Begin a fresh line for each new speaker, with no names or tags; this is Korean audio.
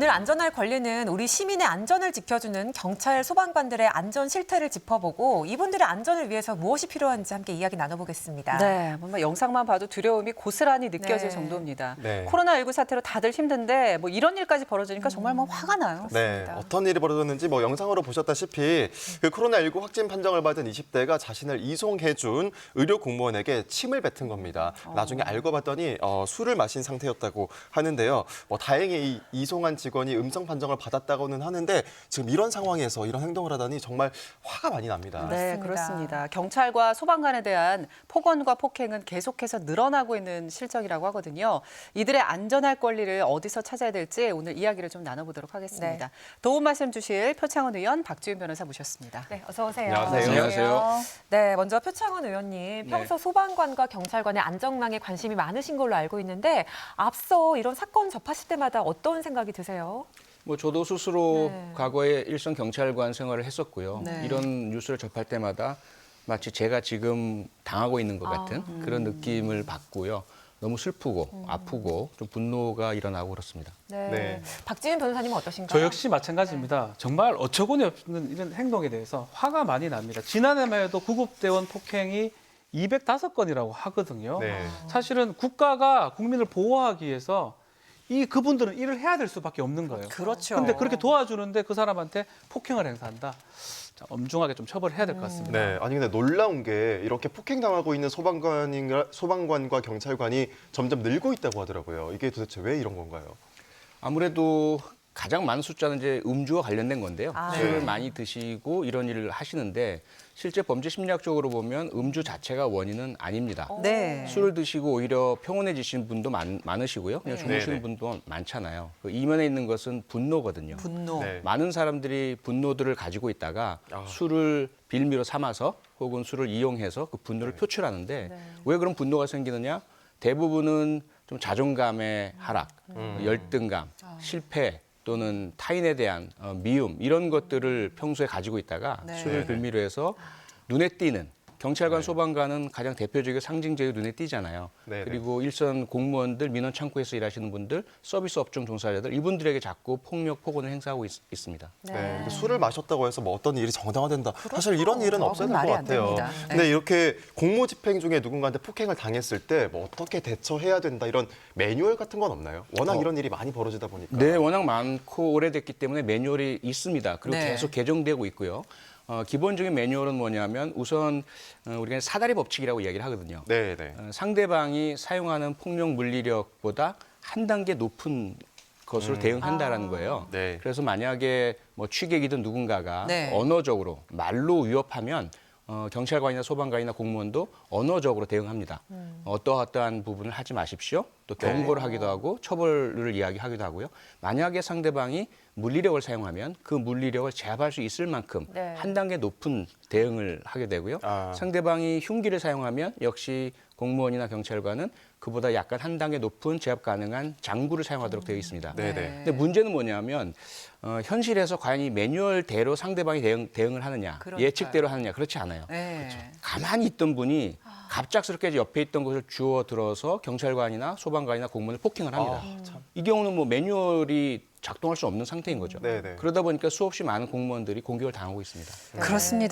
오늘 안전할 권리는 우리 시민의 안전을 지켜주는 경찰, 소방관들의 안전 실태를 짚어보고 이분들의 안전을 위해서 무엇이 필요한지 함께 이야기 나눠보겠습니다.
네, 뭔가 영상만 봐도 두려움이 고스란히 느껴질
네.
정도입니다.
네.
코로나19 사태로 다들 힘든데 뭐 이런 일까지 벌어지니까 정말 뭐 화가 나요.
네, 어떤 일이 벌어졌는지 뭐 영상으로 보셨다시피 그 코로나19 확진 판정을 받은 20대가 자신을 이송해준 의료 공무원에게 침을 뱉은 겁니다. 나중에 알고 봤더니 술을 마신 상태였다고 하는데요. 뭐 다행히 이 이송한 직원이 음성 판정을 받았다고는 하는데 지금 이런 상황에서 이런 행동을 하다니 정말 화가 많이 납니다.
네, 그렇습니다. 경찰과 소방관에 대한 폭언과 폭행은 계속해서 늘어나고 있는 실정이라고 하거든요. 이들의 안전할 권리를 어디서 찾아야 될지 오늘 이야기를 좀 나눠보도록 하겠습니다.
네.
도움 말씀 주실 표창원 의원, 박지훈 변호사 모셨습니다.
네, 어서 오세요.
안녕하세요.
안녕하세요.
네, 먼저 표창원 의원님, 평소 소방관과 경찰관의 안전망에 관심이 많으신 걸로 알고 있는데 앞서 이런 사건 접하실 때마다 어떤 생각이 드세요?
뭐 저도 스스로
네.
과거에 일선 경찰관 생활을 했었고요.
네.
이런 뉴스를 접할 때마다 마치 제가 지금 당하고 있는 것 같은 그런 느낌을 받고요. 너무 슬프고 아프고 좀 분노가 일어나고 그렇습니다.
네.
네.
박지훈 변호사님은 어떠신가요?
저 역시 마찬가지입니다. 정말 어처구니 없는 이런 행동에 대해서 화가 많이 납니다. 지난해만 해도 구급대원 폭행이 205건이라고 하거든요.
네.
사실은 국가가 국민을 보호하기 위해서 그분들은 일을 해야 될 수밖에 없는 거예요.
그렇죠.
근데 그렇게 도와주는데 그 사람한테 폭행을 행사한다. 자, 엄중하게 좀 처벌해야 될 것 같습니다.
네, 아니 근데 놀라운 게 이렇게 폭행당하고 있는 소방관과 경찰관이 점점 늘고 있다고 하더라고요. 이게 도대체 왜 이런 건가요?
아무래도 가장 많은 숫자는 이제 음주와 관련된 건데요. 술을
네.
많이 드시고 이런 일을 하시는데 실제 범죄 심리학적으로 보면 음주 자체가 원인은 아닙니다.
네.
술을 드시고 오히려 평온해지신 분도 많으시고요. 그냥
네.
주무시는
네네.
분도 많잖아요. 그 이면에 있는 것은 분노거든요.
분노.
네.
많은 사람들이 분노들을 가지고 있다가
아.
술을 빌미로 삼아서 혹은 술을 이용해서 그 분노를 표출하는데 왜 그런 분노가 생기느냐? 대부분은 좀 자존감의 하락, 열등감, 실패 또는 타인에 대한 미움 이런 것들을 평소에 가지고 있다가
네.
술을 빌미로 해서 눈에 띄는 경찰관, 소방관은 가장 대표적이고 상징적으로 눈에 띄잖아요.
네네.
그리고 일선 공무원들, 민원 창구에서 일하시는 분들, 서비스 업종 종사자들 이분들에게 자꾸 폭력, 폭언을 행사하고 있습니다.
네, 이렇게 술을 마셨다고 해서 뭐 어떤 일이 정당화된다. 사실 이런 일은 없어야 될 것
말이 안
같아요.
됩니다.
근데
네.
이렇게 공무집행 중에 누군가한테 폭행을 당했을 때 뭐 어떻게 대처해야 된다 이런 매뉴얼 같은 건 없나요? 워낙 이런 일이 많이 벌어지다 보니까.
네, 워낙 많고 오래됐기 때문에 매뉴얼이 있습니다. 그리고
네.
계속 개정되고 있고요. 기본적인 매뉴얼은 뭐냐면 우선 우리가 사다리 법칙이라고 이야기를 하거든요.
네, 네.
상대방이 사용하는 폭력 물리력보다 한 단계 높은 것으로 대응한다라는 거예요.
네.
그래서 만약에 뭐 취객이든 누군가가
네.
언어적으로 말로 위협하면 경찰관이나 소방관이나 공무원도 언어적으로 대응합니다. 어떠한 부분을 하지 마십시오. 또 경고를 하기도 하고 처벌을 이야기하기도 하고요. 만약에 상대방이 물리력을 사용하면 그 물리력을 제압할 수 있을 만큼
네.
한 단계 높은 대응을 하게 되고요.
아.
상대방이 흉기를 사용하면 역시 공무원이나 경찰관은 그보다 약간 한 단계 높은 제압 가능한 장구를 사용하도록 되어 있습니다.
네, 네.
근데 문제는 뭐냐면 현실에서 과연 이 매뉴얼대로 상대방이 대응을 하느냐,
그러니까요.
예측대로 하느냐 그렇지 않아요.
네.
가만히 있던 분이 갑작스럽게 옆에 있던 것을 주워 들어서 경찰관이나 소방관이나 공무원을 폭행을 합니다. 이 경우는 뭐 매뉴얼이 작동할 수 없는 상태인 거죠.
네, 네.
그러다 보니까 수없이 많은 공무원들이 공격을 당하고 있습니다.
그렇습니다.